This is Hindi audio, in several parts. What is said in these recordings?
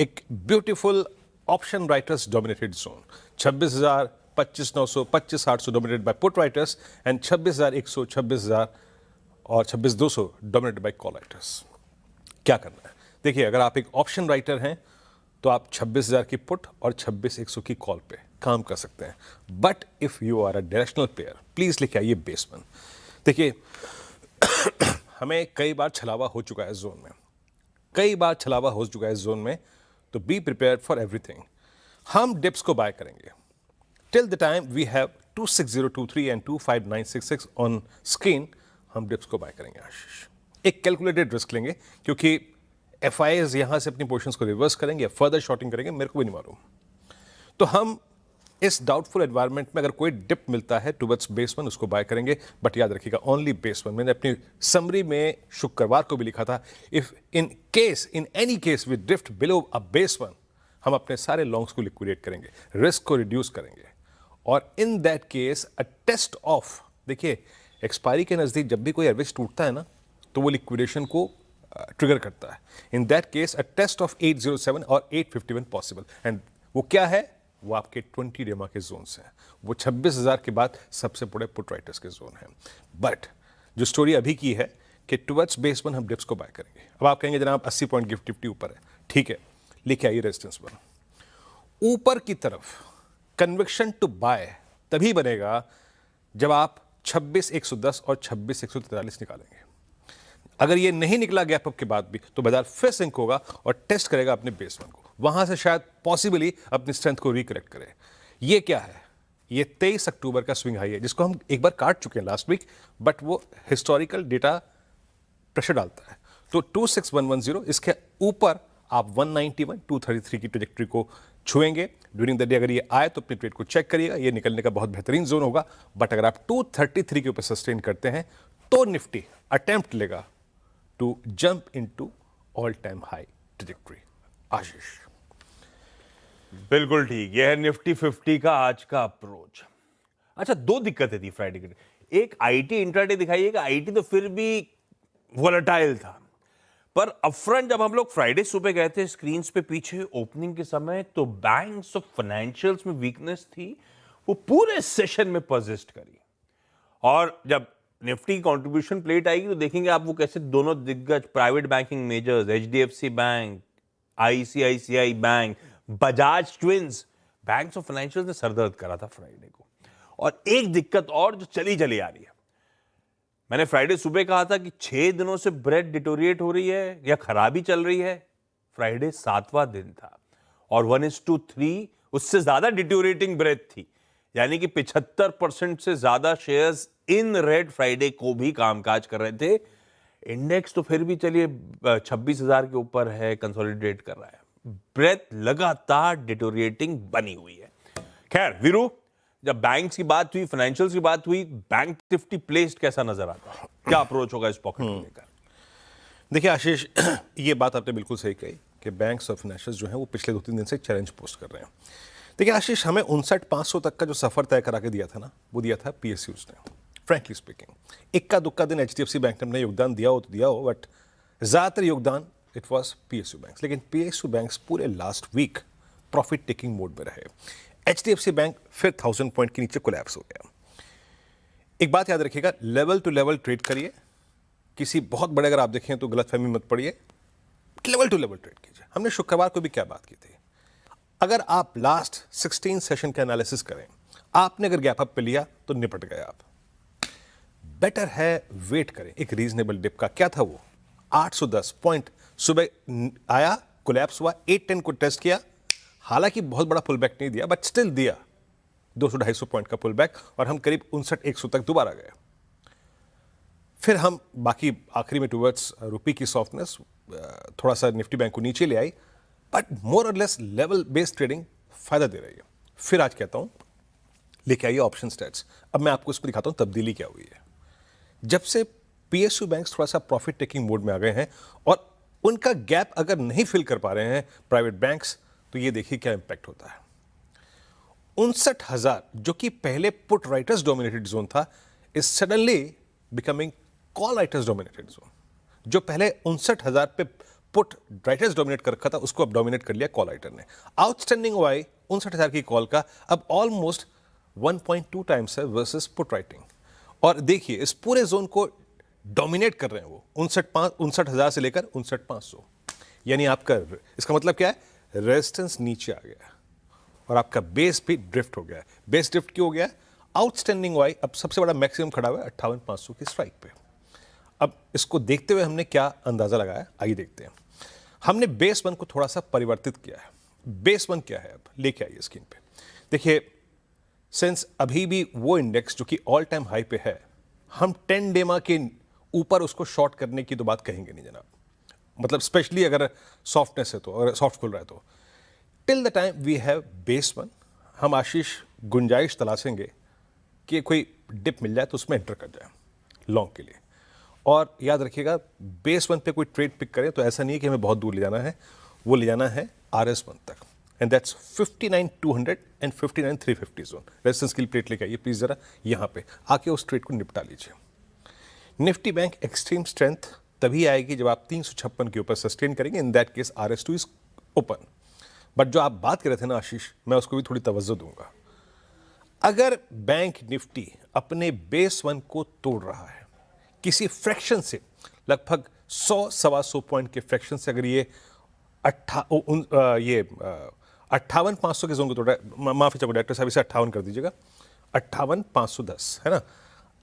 एक beautiful option writers dominated zone, 26,000, 25,900, 25,800 dominated buy put writers and 26,100, 26,000 और 26,200 डोमिनेटेड बाय कॉल राइटर्स। क्या करना है? देखिए, अगर आप एक ऑप्शन राइटर हैं तो आप 26,000 की पुट और 26,100 की कॉल पे काम कर सकते हैं। But if you are a directional player, please लेके आइए बेसमैन। देखिए, हमें कई बार छलावा हो चुका है जोन में, कई बार छलावा हो चुका है जोन में, तो बी प्रिपेयर फॉर एवरीथिंग। हम डिप्स को बाय करेंगे till the time we have 26023 and 25966 on screen. हम डिप्स को बाय करेंगे आशीष, एक कैलकुलेटेड रिस्क लेंगे, क्योंकि एफआईएस यहां से अपनी पोजीशंस को रिवर्स करेंगे या फर्दर शॉर्टिंग करेंगे, मेरे को भी नहीं मालूम। तो हम इस डाउटफुल एनवायरनमेंट में अगर कोई डिप मिलता है टुवर्ड्स बेस वन, उसको बाय करेंगे। बट याद रखिएगा, ओनली बेस वन। मैंने अपनी समरी में शुक्रवार को भी लिखा था, if in any case we drift below a base one, हम अपने सारे लॉन्ग्स को लिक्विडेट करेंगे, रिस्क को रिड्यूस करेंगे। और in that case a test of, देखिए एक्सपायरी के नजदीक जब भी कोई एवरेज टूटता है ना, तो वो लिक्विडेशन को ट्रिगर करता है। In that case a test of 807 और 851 पॉसिबल। एंड वो क्या है? वो आपके 20 डेमा के जोन हैं। वो 26,000 के बाद सबसे बड़े पुट राइटर्स के जोन हैं। बट जो स्टोरी अभी की है कि टुवर्ड्स बेस वन हम डिप्स को बाय करेंगे। अब आप कहेंगे जनाब 80 पॉइंट गिफ्ट निफ्टी ऊपर है, ठीक है, लेके आइए रेजिस्टेंस वन ऊपर की तरफ। कन्विक्शन टू बाय तभी बनेगा जब आप 26,110 और 26,143 निकालेंगे। अगर ये नहीं निकला गैप अप के बाद भी, तो बाजार फिर सिंक होगा और टेस्ट करेगा अपने बेस वन को, वहां से शायद पॉसिबली अपनी स्ट्रेंथ को रिकरेक्ट करे। ये क्या है? ये 23 अक्टूबर का स्विंग हाई है, जिसको हम एक बार काट चुके हैं लास्ट वीक, बट वो हिस्टोरिकल डेटा प्रेशर डालता है। तो 26,110, इसके ऊपर आप 191, 233 की ट्रेजेक्टरी को छुएंगे ड्यूरिंग द डे। अगर ये आए तो अपनी ट्रेड को चेक करिएगा, ये निकलने का बहुत बेहतरीन जोन होगा। बट अगर आप 233 के ऊपर सस्टेन करते हैं तो निफ्टी अटेम्प्ट लेगा to jump into all time high trajectory. Ashish, बिल्कुल ठीक, यह है निफ्टी 50 का आज का अप्रोच। अच्छा, दो दिक्कतें थी फ्राइडे के, एक आईटी इंट्राडे दिखाइएगा, आईटी तो फिर भी वोलेटाइल था, पर अपफ्रंट जब हम लोग फ्राइडे सुबह गए थे स्क्रीन्स पे पीछे ओपनिंग के समय, तो बैंक्स और फाइनेंशियल्स में वीकनेस थी, वो पूरे सेशन में परसिस्ट करी। और जब निफ्टी कंट्रीब्यूशन प्लेट आएगी तो देखेंगे आप वो कैसे दोनों दिग्गज private banking measures, HDFC bank, ICICI bank, Bajaj twins, banks और फाइनेंशियल्स ने सरदर्द करा था फ्राइडे को। और एक दिक्कत और जो चली आ रही है, मैंने फ्राइडे सुबह कहा था कि 6 दिनों से ब्रेड डिटोरिएट हो रही है या खराबी चल रही है। फ्राइडे 7वां दिन था और 1:3 उससे ज्यादा डिटोरिएटिंग ब्रेड थी, यानी कि 75% से ज्यादा शेयर्स इन रेड फ्राइडे को भी कामकाज कर रहे थे। इंडेक्स तो फिर भी चलिए 26,000 के ऊपर है, कंसोलिडेट कर रहा है, ब्रेथ लगातार डिटोरिएटिंग बनी हुई है। खैर वीरू, जब बैंक्स की बात हुई, फाइनेंशियल्स की बात हुई, बैंक निफ्टी प्लेस्ड कैसा नजर आता है? क्या अप्रोच होगा इस पॉकेट को लेकर? देखिए आशीष, ये बात आपने बिल्कुल सही कही कि बैंक्स और फाइनेंशियल्स जो हैं वो पिछले 2-3 दिन से चैलेंज पोस्ट कर रहे हैं। देखिए आशीष, हमें 59,500 तक का जो सफर तय करा के दिया था ना, वो दिया था पीएसयूज ने। फ्रैंकली स्पीकिंग, इक्का दुक्का दिन एचडीएफसी बैंक ने अपना योगदान दिया हो तो दिया हो, बट ज्यादातर योगदान इट वॉज पीएसयू बैंक्स। लेकिन पीएसयू बैंक्स पूरे last week profit taking mode में रहे। एचडीएफसी बैंक फिर 1000 पॉइंट के नीचे कोलैप्स हो गया। एक बात याद रखिएगा, लेवल टू लेवल ट्रेड करिए, किसी बहुत बड़े अगर आप देखें तो गलतफहमी मत पड़िए, लेवल टू लेवल ट्रेड कीजिए। हमने शुक्रवार को भी क्या बात की थी, अगर आप लास्ट 16 सेशन का एनालिसिस करें, आपने अगर गैप अप पे लिया तो निपट गए आप। बेटर है वेट करें एक रीजनेबल डिप का। क्या था वो? 810 पॉइंट सुबह आया, कोलैप्स हुआ, 810 को टेस्ट किया, हालांकि बहुत बड़ा पुल बैक नहीं दिया, बट स्टिल दिया 200-250 पॉइंट का पुल बैक, और हम करीब 59,100 तक दोबारा गए। फिर हम बाकी आखिरी में टुवर्ड्स रुपी की सॉफ्टनेस थोड़ा सा निफ्टी बैंक को नीचे ले आई, बट मोर और लेस लेवल बेस्ड ट्रेडिंग फायदा दे रही है। फिर आज कहता हूं लेके आइए ऑप्शन स्टैट्स। अब मैं आपको इस पर दिखाता हूं तब्दीली क्या हुई है। जब से पीएसयू बैंक्स थोड़ा सा प्रॉफिट टेकिंग मोड में आ गए हैं और उनका गैप अगर नहीं फिल कर पा रहे हैं प्राइवेट बैंक्स, तो ये देखिए क्या इंपैक्ट होता है। 59,000 जो कि पहले पुट राइटर्स डोमिनेटेड जोन था, is suddenly becoming call writers dominated zone. जो पहले 59,000 पे पुट राइटर्स डोमिनेट कर रखा था उसको अब डोमिनेट कर लिया कॉल राइटर ने। आउटस्टैंडिंग वाई 59,000 की कॉल का अब ऑलमोस्ट 1.2 टाइम्स है वर्सेस पुट राइटिंग। और देखिए इस पूरे जोन को डोमिनेट कर रहे हैं वो 59,000 से लेकर 59,500। यानी आपका इसका मतलब क्या है, रेजिस्टेंस नीचे आ गया और आपका बेस भी ड्रिफ्ट हो गया है। बेस ड्रिफ्ट क्यों हो गया है? आउटस्टैंडिंग वाई अब सबसे बड़ा मैक्सिमम खड़ा हुआ है 58,500 की स्ट्राइक पे। अब इसको देखते हुए हमने क्या अंदाजा लगाया, आइए देखते हैं। हमने बेस वन को थोड़ा सा परिवर्तित किया है। बेस वन क्या है, अब लेके आइए स्क्रीन पे। देखिए सिंस अभी भी वो इंडेक्स जो कि ऑल टाइम हाई पे है, हम 10 डेमा के ऊपर उसको शॉर्ट करने की तो बात कहेंगे नहीं जनाब। मतलब स्पेशली अगर सॉफ्टनेस है तो, अगर सॉफ्ट खुल रहा है तो till the time we have base one, हम आशीष गुंजाइश तलाशेंगे कि कोई डिप मिल जाए तो उसमें एंटर कर जाए लॉन्ग के लिए। और याद रखिएगा बेस वन पे कोई ट्रेड पिक करें तो ऐसा नहीं है कि हमें बहुत दूर ले जाना है, वो ले जाना है RS1 तक, and that's 59,200 and 59,350 zone. Resistance की प्लेट लेके आइए प्लीज, जरा यहाँ पे आके उस ट्रेड को निपटा लीजिए। निफ्टी बैंक एक्सट्रीम स्ट्रेंथ तभी आएगी जब आप 356 के ऊपर सस्टेन करेंगे, इन that case RS2 is open. But जो आप बात कर रहे थे ना आशीष, मैं उसको भी थोड़ी तवज्जो दूंगा। अगर बैंक निफ्टी अपने बेस वन को तोड़ रहा है किसी फ्रैक्शन से, लगभग 100-125 पॉइंट के फ्रैक्शन से, अगर ये 58,500 के जोन को तोड़ रहा है, माफी चाहूंगा डायरेक्टर साहब इसे 58 कर दीजिएगा, 58,510 है ना।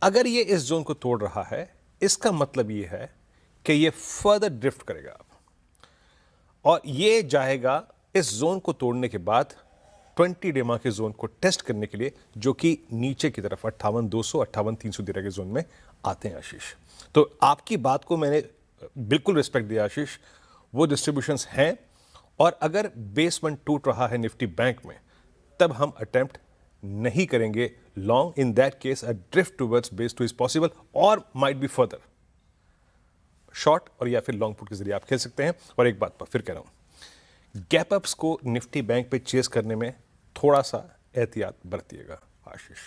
अगर ये इस जोन को तोड़ रहा है इसका मतलब ये है कि ये फर्दर ड्रिफ्ट करेगा और ये जाएगा इस जोन को तोड़ने के बाद 20 डेमा के जोन को टेस्ट करने के लिए, जो कि नीचे की तरफ 58,200 58,300 दिरा के जोन में आते हैं आशीष। तो आपकी बात को मैंने बिल्कुल रिस्पेक्ट दिया आशीष, वो डिस्ट्रीब्यूशंस हैं। और अगर बेस वन टूट रहा है निफ्टी बैंक में तब हम अटेम्प्ट नहीं करेंगे long. In that case a drift towards base two is possible और माइट बी फर्दर शॉर्ट और या फिर लॉन्ग पुट के जरिए आप खेल सकते हैं। और एक बात पर फिर कह रहा हूं, गैप अप्स को निफ्टी बैंक पे चेस करने में थोड़ा सा एहतियात बरतिएगा आशीष।